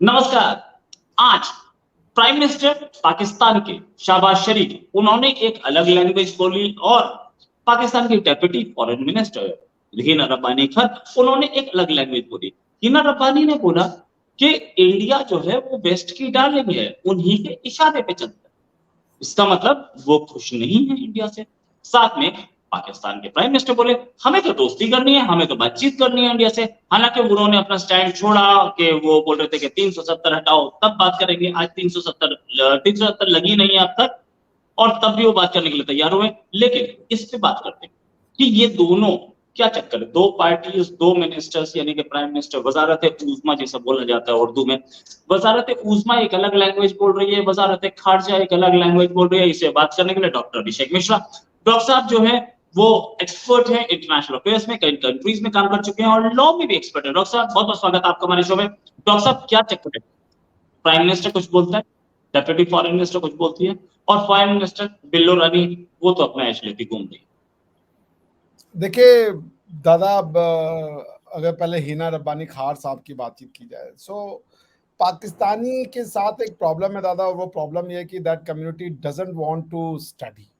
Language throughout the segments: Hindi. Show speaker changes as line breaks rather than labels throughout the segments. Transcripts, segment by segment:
नमस्कार। आज प्राइम मिनिस्टर पाकिस्तान के शहबाज शरीफ उन्होंने एक अलग लैंग्वेज बोली और पाकिस्तान के deputy foreign minister Hina Rabbani Khan उन्होंने एक अलग लैंग्वेज बोली। हिना रब्बानी ने बोला कि इंडिया जो है वो वेस्ट की डार्लिंग है, उन्हीं के इशारे पे चलता है। इसका मतलब वो खुश नहीं है इंडिया से। साथ में पाकिस्तान के प्राइम मिनिस्टर बोले, हमें तो दोस्ती करनी है, हमें तो बातचीत करनी है इंडिया से। हालांकि उन्होंने अपना स्टैंड छोड़ा कि वो बोल रहे थे कि 370 हटाओ तब बात करेंगे। आज 370 लगी नहीं है अब तक, और तब भी वो बात करने के लिए तैयार हुए। लेकिन इस पे बात करते हैं कि ये दोनों क्या चक्कर है। दो पार्टी, दो मिनिस्टर्स, यानी कि प्राइम मिनिस्टर, वजारत उजमा जिसे बोला जाता है उर्दू में, वजारत उजमा एक अलग लैंग्वेज बोल रही है, वजारत खारजा एक अलग लैंग्वेज बोल रही है। इसे बात करने के लिए डॉक्टर अभिषेक मिश्रा, डॉक्टर साहब जो है वो एक्सपर्ट है इंटरनेशनल अफेयर्स में, कई कंट्रीज में काम कर चुके हैं और लॉ में भी एक्सपर्ट है। डॉक्टर साहब बहुत बहुत स्वागत है आपका हमारे शो में। डॉक्टर साहब क्या चक्कर है, प्राइम मिनिस्टर कुछ बोलता है, डेप्यूटी फॉरेन मिनिस्टर कुछ बोलती है, और फॉरेन मिनिस्टर बिल्लो रानी वो तो अपना ऐश लेती घूम रही है।
देखिए दादा, अगर पहले हिना रब्बानी खार साहब की बातचीत की जाए, पाकिस्तानी के साथ एक प्रॉब्लम है दादा, और वो प्रॉब्लम ये है कि that community doesn't want to study,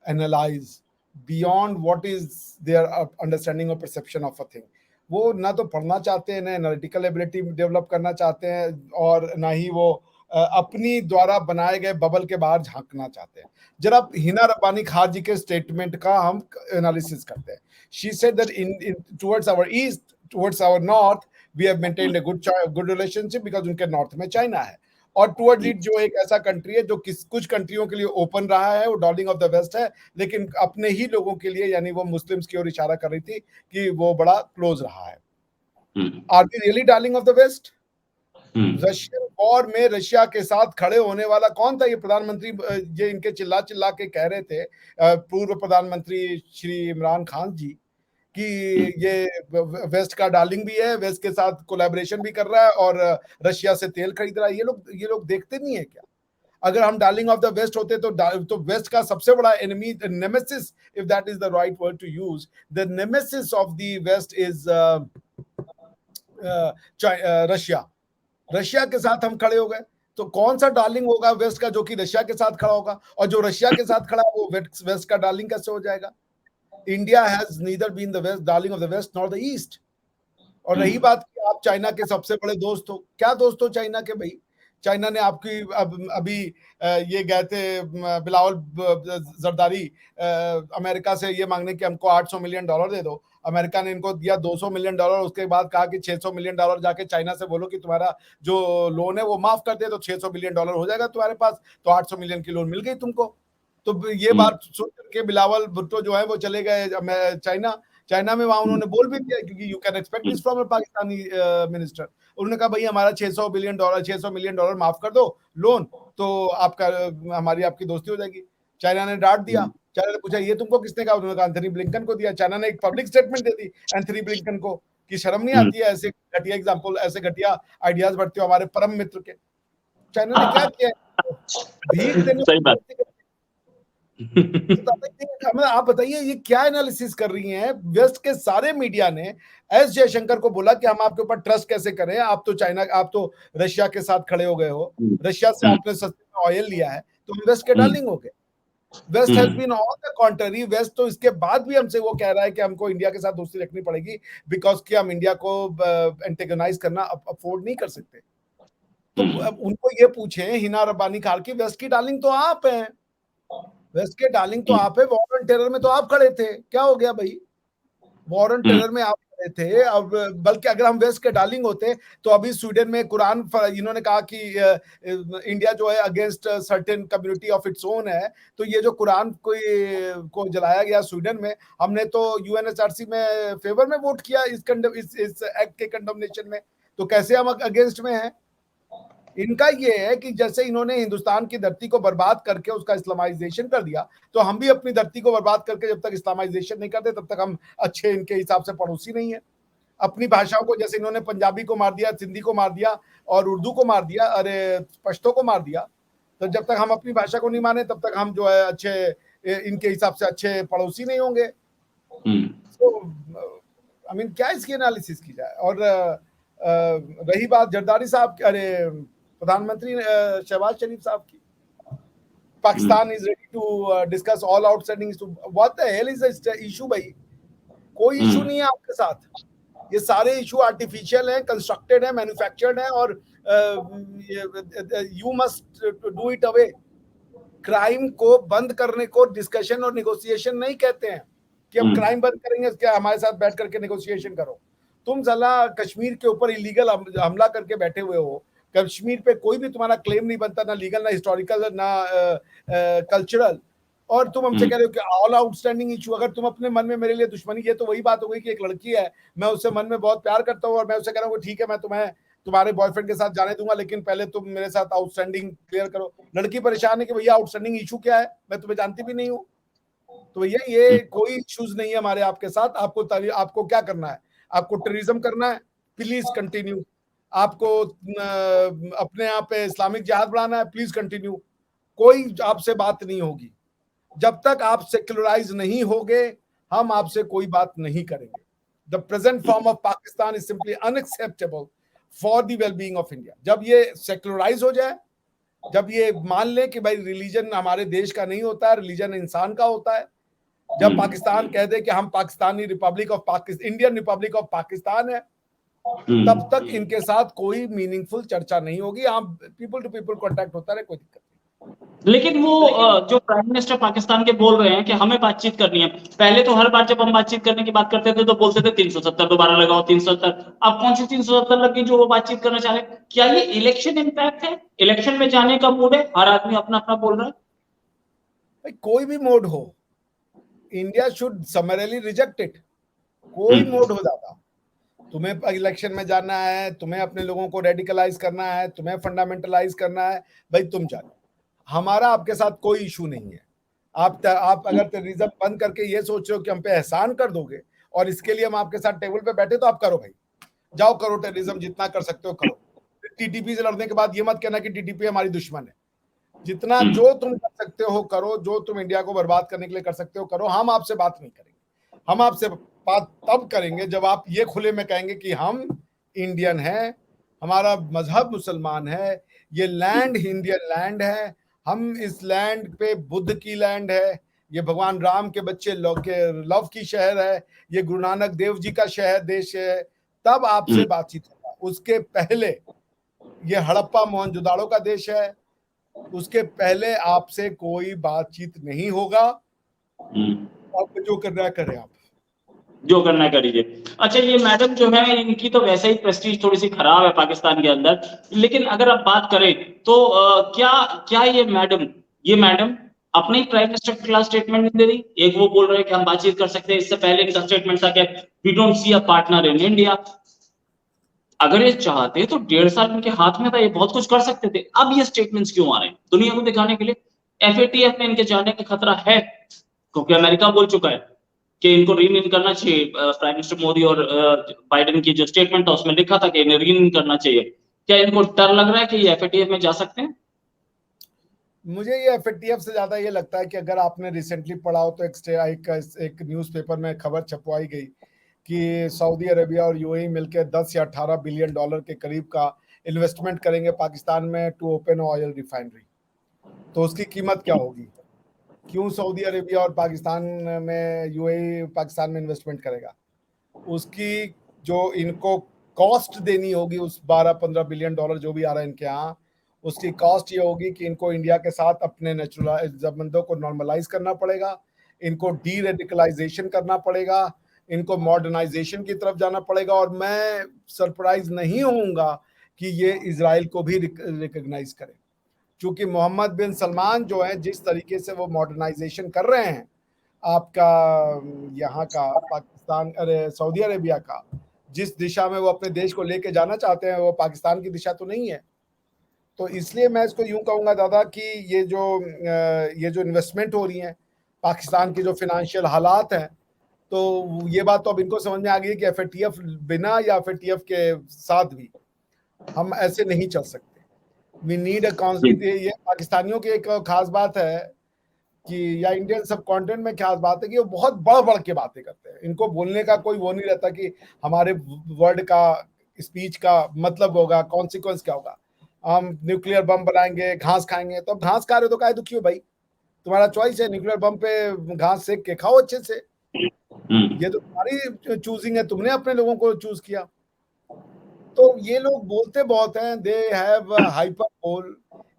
analyse beyond what is their understanding और परसेप्शन ऑफ अ थिंग। वो ना तो पढ़ना चाहते हैं, ना एनालिटिकल एबिलिटी डेवलप करना चाहते हैं, और ना ही वो अपनी द्वारा बनाए गए बबल के बाहर झांकना चाहते हैं। जरा हिना रब्बानी खान जी के स्टेटमेंट का हम एनालिसिस करते हैं। She said that in towards our east, towards our north, we have maintained a good relationship because उनके नॉर्थ में चाइना है, और टुवर्ड्स इट जो एक ऐसा कंट्री है जो कुछ कंट्रियों के लिए ओपन रहा है, वो डार्लिंग ऑफ द वेस्ट है, लेकिन अपने ही लोगों के लिए, यानी वो मुस्लिम्स की ओर इशारा कर रही थी कि वो बड़ा क्लोज रहा है। Are we really darling of the west? Russian war में रशिया के साथ खड़े होने वाला कौन था? ये प्रधानमंत्री, ये इनके चिल्ला चिल्ला के कह रहे थे, पूर्व प्रधानमंत्री श्री इमरान खान जी, कि ये वेस्ट का डार्लिंग भी है, वेस्ट के साथ कोलैबोरेशन भी कर रहा है और रशिया से तेल खरीद रहा है। ये लोग देखते नहीं है क्या? अगर हम डार्लिंग ऑफ द वेस्ट होते तो वेस्ट का सबसे बड़ा enemy, nemesis, if that is the right word to use, the nemesis of the west is Russia. Russia के साथ हम खड़े हो गए, तो कौन सा डार्लिंग होगा वेस्ट का जो कि रशिया के साथ खड़ा होगा? और जो रशिया के साथ खड़ा है वो वेस्ट का डार्लिंग कैसे हो जाएगा? India has neither been the west darling of the west nor the east. और रही बात कि आप चाइना के सबसे बड़े दोस्त हो, क्या दोस्त हो चाइना के भाई? चाइना ने आपकी अभी ये गए थे बिलावल जरदारी अमेरिका से ये मांगने कि हमको $800 मिलियन दे दो। अमेरिका ने इनको दिया $200 मिलियन। उसके बाद कहा कि $600 मिलियन जाके चाइना से बोलो कि तुम्हारा जो लोन है वो माफ कर दे, तो $600 बिलियन हो जाएगा तुम्हारे पास, तो 800 मिलियन की लोन मिल गई तुमको। तो ये बात सुन करके बिलावल भुट्टो जो है वो चले गए चाइना में। वहां उन्होंने बोल भी दिया, क्योंकि you can expect this from a Pakistani minister. उन्होंने कहा भाई हमारा $600 मिलियन माफ कर दो लोन, तो आपका हमारी आपकी दोस्ती हो जाएगी। चाइना ने डांट दिया। चाइना ने पूछा ये तुमको किसने कहा? उन्होंने कहा एंथनी ब्लिंकन को दिया। चाइना ने एक पब्लिक स्टेटमेंट दे दी एंथनी ब्लिंकन को कि शर्म नहीं आती है ऐसे घटिया एग्जाम्पल, ऐसे घटिया आइडियाज बढ़ते हो हमारे परम मित्र के। चाइना ने क्या किया? भीख देने।
सही बात।
तो आप बताइए ये क्या एनालिसिस कर रही हैं? वेस्ट के सारे मीडिया ने एस जयशंकर को बोला कि हम आपके ऊपर ट्रस्ट कैसे करें, आप तो रशिया के साथ खड़े हो गए हो, रशिया से आपने सस्ते में ऑयल लिया है, तो हम वेस्ट के डार्लिंग हो गए। West has been on the contrary. West तो इसके बाद भी हमसे वो कह रहा है कि हमको इंडिया के साथ दोस्ती रखनी पड़ेगी, बिकॉज कि हम इंडिया को एंटेगोनाइज करना अफोर्ड नहीं कर सकते। तो उनको ये पूछे हिना रब्बानी खान की, वेस्ट की डार्लिंग तो आप हैं, वेस्ट के डार्लिंग तो आप है, वॉर ऑन टेरर में तो आप खड़े थे, क्या हो गया भाई? वॉर ऑन टेरर में आप खड़े थे। अब बल्कि अगर हम वेस्ट के डार्लिंग होते तो अभी स्वीडन में कुरान, इन्होंने कहा कि इंडिया जो है against certain community of its own है, तो ये जो कुरान को जलाया गया स्वीडन में, हमने तो यूएनएचआरसी में फेवर में वोट किया इस एक्ट के कंडमनेशन में, तो कैसे हम अगेंस्ट में हैं? इनका ये है कि जैसे इन्होंने हिंदुस्तान की धरती को बर्बाद करके उसका इस्लामाइजेशन कर दिया, तो हम भी अपनी धरती को बर्बाद करके जब तक इस्लामाइजेशन नहीं करते तब तक हम अच्छे इनके हिसाब से पड़ोसी नहीं है। अपनी भाषाओं को, जैसे इन्होंने पंजाबी को मार दिया, सिंधी को मार दिया और उर्दू को मार दिया, अरे पश्तो को मार दिया, तो जब तक हम अपनी भाषा को नहीं माने तब तक हम जो है अच्छे, इनके हिसाब से अच्छे पड़ोसी नहीं होंगे। तो आई मीन क्या इसकी एनालिसिस की जाए? और रही बात जरदारी साहब की, अरे प्रधानमंत्री शहबाज शरीफ साहब की, Pakistan is ready to discuss all outstanding issue. What the hell is the issue भाई? कोई इशू नहीं है आपके साथ। ये सारे इशू आर्टिफिशियल हैं, कंस्ट्रक्टेड है, मैन्युफैक्चर्ड है, और you must do it away. Crime को बंद करने को डिस्कशन और नेगोशिएशन नहीं कहते हैं कि हम क्राइम बंद करेंगे, क्या हमारे साथ बैठ करके नेगोशिएशन करो। तुम साला कश्मीर के ऊपर इलीगल हमला करके बैठे हुए हो। कश्मीर पे कोई भी तुम्हारा क्लेम नहीं बनता, ना लीगल, ना हिस्टोरिकल, ना कल्चरल, और तुम हमसे कह रहे हो कि ऑल आउटस्टैंडिंग इशू। अगर तुम अपने मन में मेरे लिए दुश्मनी, ये तो वही बात हो गई कि एक लड़की है, मैं उससे मन में बहुत प्यार करता हूँ और मैं उससे कह रहा हूँ ठीक है, मैं तुम्हें तुम्हारे बॉयफ्रेंड के साथ जाने दूंगा, लेकिन पहले तुम मेरे साथ आउटस्टैंडिंग क्लियर करो। लड़की परेशान है कि भैया आउटस्टैंडिंग इशू क्या है, मैं तुम्हें जानती भी नहीं हूँ। तो भैया ये कोई इश्यूज नहीं है हमारे आपके साथ। आपको क्या करना है? आपको टेररिज्म करना है, प्लीज कंटिन्यू। आपको अपने यहाँ पे इस्लामिक जिहाद बढ़ाना है, प्लीज कंटिन्यू। कोई आपसे बात नहीं होगी जब तक आप सेक्युलराइज नहीं होगे। हम आपसे कोई बात नहीं करेंगे। The present form of Pakistan is simply unacceptable for the wellbeing of India. जब ये सेक्युलराइज हो जाए, जब ये मान ले कि भाई रिलीजन हमारे देश का नहीं होता है, रिलीजन इंसान का होता है, जब पाकिस्तान कह दे कि हम Pakistani Republic of Pakistan, Indian Republic of Pakistan है, तब तक इनके साथ कोई मीनिंगफुल चर्चा नहीं होगी। आप पीपल टू पीपल कांटेक्ट होता रहे, कोई दिक्कत नहीं।
लेकिन वो जो प्राइम मिनिस्टर पाकिस्तान के बोल रहे हैं कि हमें बातचीत करनी है, पहले तो हर बार जब हम बातचीत करने की बात करते थे तो बोलते थे 370 दोबारा लगाओ, 370। अब कौन सी 370 लग गई जो वो बातचीत करना चाह रहे? क्या ये इलेक्शन इंपैक्ट है? इलेक्शन में जाने का मूड है? हर आदमी अपना अपना बोल रहा है।
भाई कोई भी मोड हो, इंडिया शुड समरली रिजेक्ट इट। कोई मोड हो जाता, तुम्हें इलेक्शन में जाना है, तुम्हें अपने लोगों को रेडिकलाइज करना है, तुम्हें फंडामेंटलाइज करना है, भाई तुम जानो। हमारा आपके साथ कोई इशू नहीं है। आप अगर टेररिज्म बंद करके ये सोच रहे हो कि हम पे एहसान कर दोगे और इसके लिए हम आपके साथ टेबल पे बैठे, तो आप करो भाई, जाओ करो टेररिज्म, जितना कर सकते हो करो। टीटीपी से लड़ने के बाद ये मत कहना कि टीटीपी हमारी दुश्मन है। जितना जो तुम कर सकते हो करो, जो तुम इंडिया को बर्बाद करने के लिए कर सकते हो करो। हम आपसे बात नहीं करेंगे। हम आपसे बात तब करेंगे जब आप ये खुले में कहेंगे कि हम इंडियन हैं, हमारा मजहब मुसलमान है, ये लैंड इंडियन लैंड है, हम इस लैंड पे बुद्ध की लैंड है, ये भगवान राम के बच्चे लव की शहर है, ये गुरु नानक देव जी का शहर देश है। तब आपसे बातचीत होगा। उसके पहले ये हड़प्पा मोहनजोदाड़ो का देश है, उसके पहले आपसे कोई बातचीत नहीं होगा। आप जो करना है करें, आप
जो करना है करिए। अच्छा, ये मैडम जो है इनकी तो वैसे ही प्रेस्टीज थोड़ी सी खराब है पाकिस्तान के अंदर, लेकिन अगर आप बात करें तो क्या ये मैडम अपने ही प्राइम मिनिस्टर के खिलाफ स्टेटमेंट नहीं दे रही? एक वो बोल रहे हैं कि हम बातचीत कर सकते हैं, इससे पहले इनका स्टेटमेंट था कि we don't see a partner in India. अगर ये चाहते तो 1.5 साल इनके हाथ में था, ये बहुत कुछ कर सकते थे। अब ये स्टेटमेंट्स क्यों आ रहे हैं? दुनिया को दिखाने के लिए? एफएटीएफ में इनके जाने का खतरा है, क्योंकि अमेरिका बोल चुका है कि इनको रीन करना चाहिए। प्राइम मिनिस्टर मोदी और बाइडेन की जो स्टेटमेंट था उसमें लिखा था कि इन्हें रीन करना चाहिए। क्या इनको डर लग रहा है कि ये एफएटीएफ में जा सकते हैं?
मुझे ये एफएटीएफ से ज्यादा ये लगता है कि अगर आपने रिसेंटली पढ़ा हो तो एक न्यूज़पेपर में खबर छपवाई गई कि सऊदी अरेबिया और यूएई मिलकर 10 या 18 बिलियन डॉलर के करीब का इन्वेस्टमेंट करेंगे पाकिस्तान में टू ओपन ऑयल रिफाइनरी। तो उसकी कीमत क्या होगी? क्यों सऊदी अरेबिया और पाकिस्तान में यूएई पाकिस्तान में इन्वेस्टमेंट करेगा? उसकी जो इनको कॉस्ट देनी होगी, उस 12-15 बिलियन डॉलर जो भी आ रहा है इनके यहाँ, उसकी कॉस्ट ये होगी कि इनको इंडिया के साथ अपने नेचुरल संबंधों को नॉर्मलाइज करना पड़ेगा, इनको डी रेडिकलाइजेशन करना पड़ेगा, इनको मॉडर्नाइजेशन की तरफ जाना पड़ेगा। और मैं सरप्राइज नहीं होऊंगा कि ये इजराइल को भी रिकॉग्नाइज करे, क्योंकि मोहम्मद बिन सलमान जो है, जिस तरीके से वो मॉडर्नाइजेशन कर रहे हैं आपका यहाँ का पाकिस्तान, अरे सऊदी अरेबिया का, जिस दिशा में वो अपने देश को लेके जाना चाहते हैं, वो पाकिस्तान की दिशा तो नहीं है। तो इसलिए मैं इसको यूं कहूँगा दादा कि ये जो इन्वेस्टमेंट हो रही है, पाकिस्तान की जो फिनेंशियल हालात हैं, तो ये बात तो अब इनको समझ में आ गई है कि एफएटीएफ बिना या एफएटीएफ के साथ भी हम ऐसे नहीं चल सकते। We need a constant. ये पाकिस्तानियों की एक खास बात है कि, या इंडियन सब कॉन्टिनेंट में खास बात है कि वो बहुत बढ़ बढ़ के बातें करते हैं। इनको बोलने का कोई वो नहीं रहता कि हमारे वर्ड का स्पीच का मतलब होगा, कॉन्सिक्वेंस क्या होगा। हम न्यूक्लियर बम बनाएंगे, घास खाएंगे, तो अब घास खा रहे हो तो काहे दुखी हो भाई, तुम्हारा चॉइस है, न्यूक्लियर बम पे घास सेक के खाओ अच्छे से, ये तो तुम्हारी चूजिंग है, तुमने अपने लोगों को चूज किया। तो ये लोग बोलते बहुत हैं, दे हैव हाइपर बोल,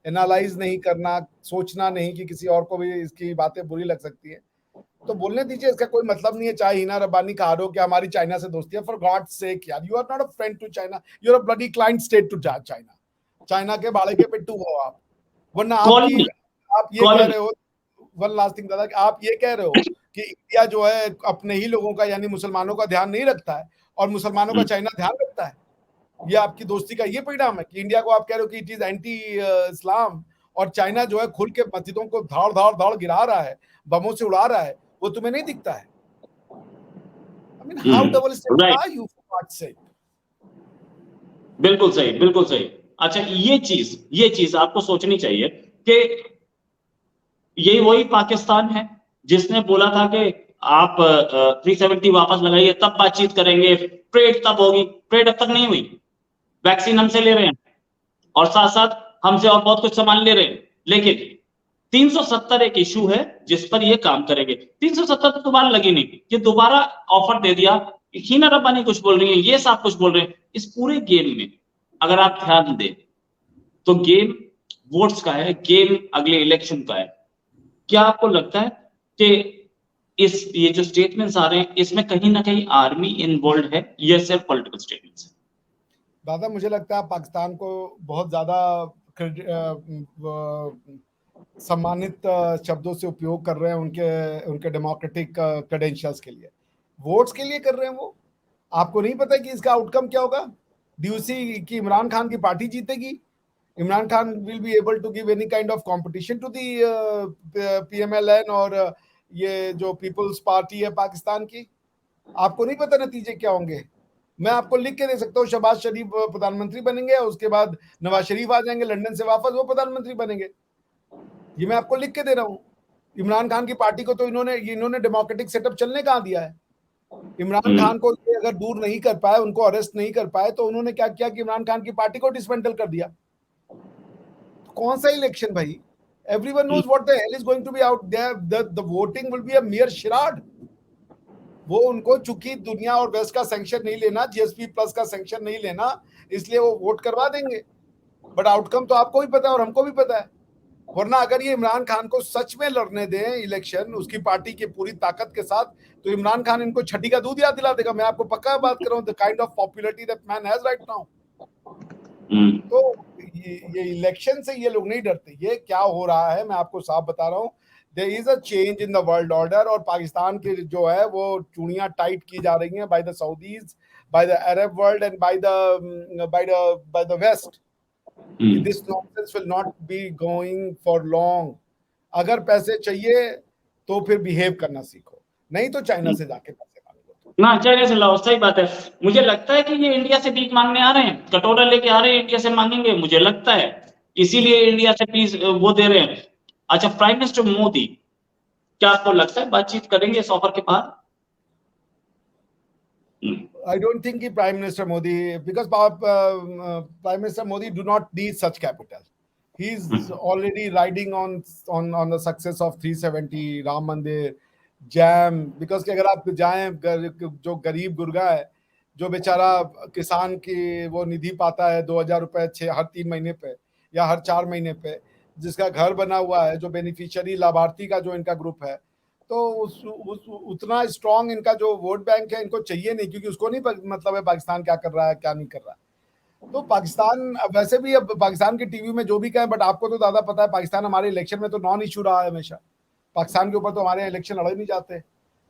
एनालाइज नहीं करना, सोचना नहीं कि किसी और को भी इसकी बातें बुरी लग सकती है, तो बोलने दीजिए, इसका कोई मतलब नहीं है। चाहे हिना रब्बानी कहा हो कि हमारी चाइना से दोस्ती है, फॉर गॉड सेक यार, you are not a friend to China, you are a bloody client state to China. China के बाड़े के पिट्टू हो आप, वरना
कॉलोनी,
आप ये कह रहे हो, वन लास्ट थिंग दादा, आप ये कह रहे हो कि इंडिया जो है अपने ही लोगों का यानी मुसलमानों का ध्यान नहीं रखता है और मुसलमानों का चाइना ध्यान रखता है। ये आपकी दोस्ती का ये परिणाम है कि इंडिया को आप कह रहे हो कि इट इज एंटी इस्लाम, और चाइना जो है खुल के मस्जिदों को धाड़ धाड़ धाड़ गिरा रहा है, बमों से उड़ा रहा है, वो तुम्हें नहीं दिखता है। I mean how double standard are you, for God's sake.
बिल्कुल सही, बिल्कुल सही। अच्छा, ये चीज आपको सोचनी चाहिए कि यही वही पाकिस्तान है जिसने बोला था कि आप 370 वापस लगाइए तब बातचीत करेंगे, ट्रेड तब होगी। ट्रेड अब तक नहीं हुई, वैक्सीन हमसे ले रहे हैं और साथ साथ हमसे और बहुत कुछ सामान ले रहे हैं, लेकिन 370 एक इशू है जिस पर ये काम करेंगे। 370 तो दोबारा लगी नहीं, ये दोबारा ऑफर दे दिया। हिना रब्बानी कुछ बोल रही है, ये साहब कुछ बोल रहे हैं। इस पूरे गेम में अगर आप ध्यान दें तो गेम वोट्स का है, गेम अगले इलेक्शन का है। क्या आपको लगता है कि ये जो स्टेटमेंट्स आ रहे हैं इसमें कहीं ना कहीं आर्मी इन्वॉल्व है, ये सिर्फ पॉलिटिकल स्टेटमेंट्स है?
दादा मुझे लगता है पाकिस्तान को बहुत ज्यादा सम्मानित शब्दों से उपयोग कर रहे हैं उनके उनके डेमोक्रेटिक क्रेडेंशियल्स के लिए, वोट्स के लिए कर रहे हैं वो। आपको नहीं पता कि इसका आउटकम क्या होगा? डू यू सी कि इमरान खान की पार्टी जीतेगी? Imran Khan will be able to give any kind of competition to the PMLN और ये जो पीपल्स पार्टी है पाकिस्तान की? आपको नहीं पता नतीजे क्या होंगे। मैं आपको लिख के दे सकता हूँ, शहबाज शरीफ प्रधानमंत्री बनेंगे, उसके बाद नवाज शरीफ आ जाएंगे लंदन से वापस, वो प्रधानमंत्री बनेंगे। ये मैं आपको लिख के दे रहा हूँ। इमरान खान की पार्टी को तो इन्होंने डेमोक्रेटिक सेटअप चलने कहाँ दिया है? इमरान खान को ये अगर दूर नहीं कर पाए, उनको अरेस्ट नहीं कर पाए, तो उन्होंने क्या किया कि इमरान खान की पार्टी को डिसमेंटल कर दिया। तो कौन सा इलेक्शन भाई? Everyone knows what the hell is going to be out there, the voting will be a mere charade. वो उनको चूंकि दुनिया और वेस्ट का सैंक्शन नहीं लेना, जीएसपी प्लस का सैंक्शन नहीं लेना, इसलिए वो वोट करवा देंगे, बट आउटकम तो आपको भी पता है और हमको भी पता है। वरना अगर ये इमरान खान को सच में लड़ने दें इलेक्शन उसकी पार्टी की पूरी ताकत के साथ, तो इमरान खान इनको छठी का दूध याद दिला देगा। मैं आपको पक्का बात कर रहा हूं, the kind of popularity that man has right now. तो ये इलेक्शन से ये लोग नहीं डरते। ये क्या हो रहा है मैं आपको साफ बता रहा हूँ, there is a change in the world order, और पाकिस्तान की जो है वो चूड़ियां टाइट की जा रही हैं by the Saudis, by the Arab world and by the west. This nonsense will not be going for long. अगर पैसे चाहिए तो फिर बिहेव करना सीखो, नहीं तो चाइना से जाके पैसे मांगो।
ना चाइना से लाओ, सही बात है। मुझे लगता है कि ये इंडिया से भीख मांगने आ रहे हैं, कटोरा लेके आ रहे हैं, इंडिया से मांगेंगे, मुझे लगता है इसीलिए इंडिया से प्लीज वो दे रहे हैं। अच्छा, प्राइम मिनिस्टर मोदी, क्या आपको लगता है बातचीत करेंगे इस ऑफर के बाद?
I don't think कि Prime Minister Modi, because Prime Minister Modi do not need such capital. He's already riding on the success of 370 Ram Mandir jam. Because कि अगर आप जाएं, जो गरीब गुरगा है, जो बेचारा किसान की वो निधि पाता है 2000 रुपए हर 3 महीने पे या हर 4 महीने पे, जिसका घर बना हुआ है, जो बेनिफिशियरी लाभार्थी का जो इनका ग्रुप है, तो उतना स्ट्रांग इनका जो वोट बैंक है इनको चाहिए नहीं, क्योंकि उसको नहीं मतलब है पाकिस्तान क्या कर रहा है क्या नहीं कर रहा है। तो पाकिस्तान वैसे भी, अब पाकिस्तान की टीवी में जो भी कहें, बट आपको तो ज्यादा पता है पाकिस्तान हमारे इलेक्शन में तो नॉन इशू रहा है हमेशा। पाकिस्तान के ऊपर तो हमारे इलेक्शन लड़े नहीं जाते,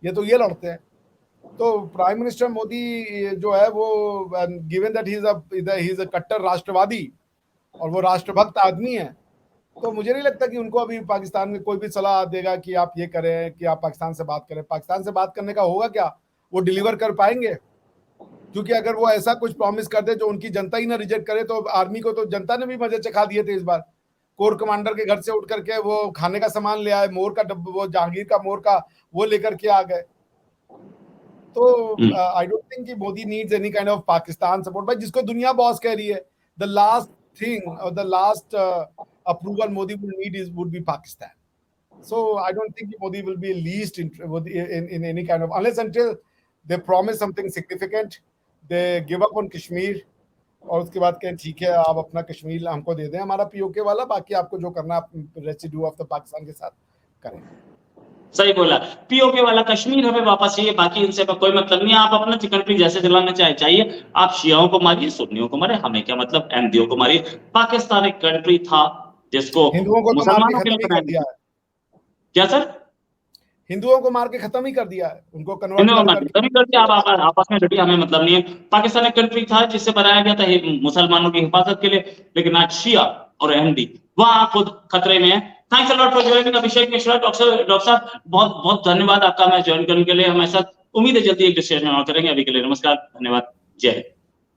ये तो ये लड़ते हैं। तो प्राइम मिनिस्टर मोदी जो है वो, given that he is a कट्टर राष्ट्रवादी और वो राष्ट्रभक्त आदमी है, तो मुझे नहीं लगता कि उनको अभी पाकिस्तान में कोई भी सलाह देगा कि आप ये करें, कि आप पाकिस्तान से बात करें। पाकिस्तान से बात करने का होगा क्या? वो डिलीवर कर पाएंगे? क्योंकि अगर वो ऐसा कुछ प्रॉमिस कर दे जो उनकी जनता ही ना रिजेक्ट करे, तो आर्मी को तो जनता ने भी मजे चखा दिए थे इस बार। कोर कमांडर के घर से उठ करके वो खाने का सामान ले आए, मोर का वो जहांगीर का मोर का वो लेकर के आ गए। तो आई डोंट थिंक कि Modi needs any kind of Pakistan support, भाई जिसको दुनिया बॉस कह रही है, द लास्ट थिंग और the last approval Modi will need is would be Pakistan. So I don't think Modi will be least in any kind of, unless until they promise something significant, they give up on Kashmir और उसके बाद कहें ठीक है आप अपना कश्मीर हमको दे दें हमारा पीओके वाला, बाकी आपको जो करना आप रेसिड्यू ऑफ द पाकिस्तान के साथ करें.
सही बोला, पीओके वाला कश्मीर हमें वापस चाहिए, बाकी इनसे कोई मतलब नहीं है. आप अपना कंट्री जैसे चलाना चाहिए, आप शियाओं को मारिए, सुन्नियों को मारिए, हमें क्या मतलब, अहमदियों को मारिए. पाकिस्तान एक कंट्री था जिसको
हिंदुओं को तो मार के खत्म ही कर दिया है.
क्या सर?
हिंदुओं को मार के खत्म ही कर दिया है, उनको कन्वर्ट
करके आप आपस में लड़िए, हमें मतलब नहीं है. पाकिस्तान एक कंट्री था जिससे बनाया गया था मुसलमानों की हिफाजत के लिए, लेकिन आज शिया और अहमदी वहां खुद खतरे में है. Thanks a lot for joining Abhishek Mishra. Doctor साहब बहुत बहुत धन्यवाद आपका मैं ज्वाइन करने के लिए. हमारे साथ उम्मीद है जल्दी एक डिस्कशन और करेंगे. अभी के लिए नमस्कार, धन्यवाद, जय हिंद.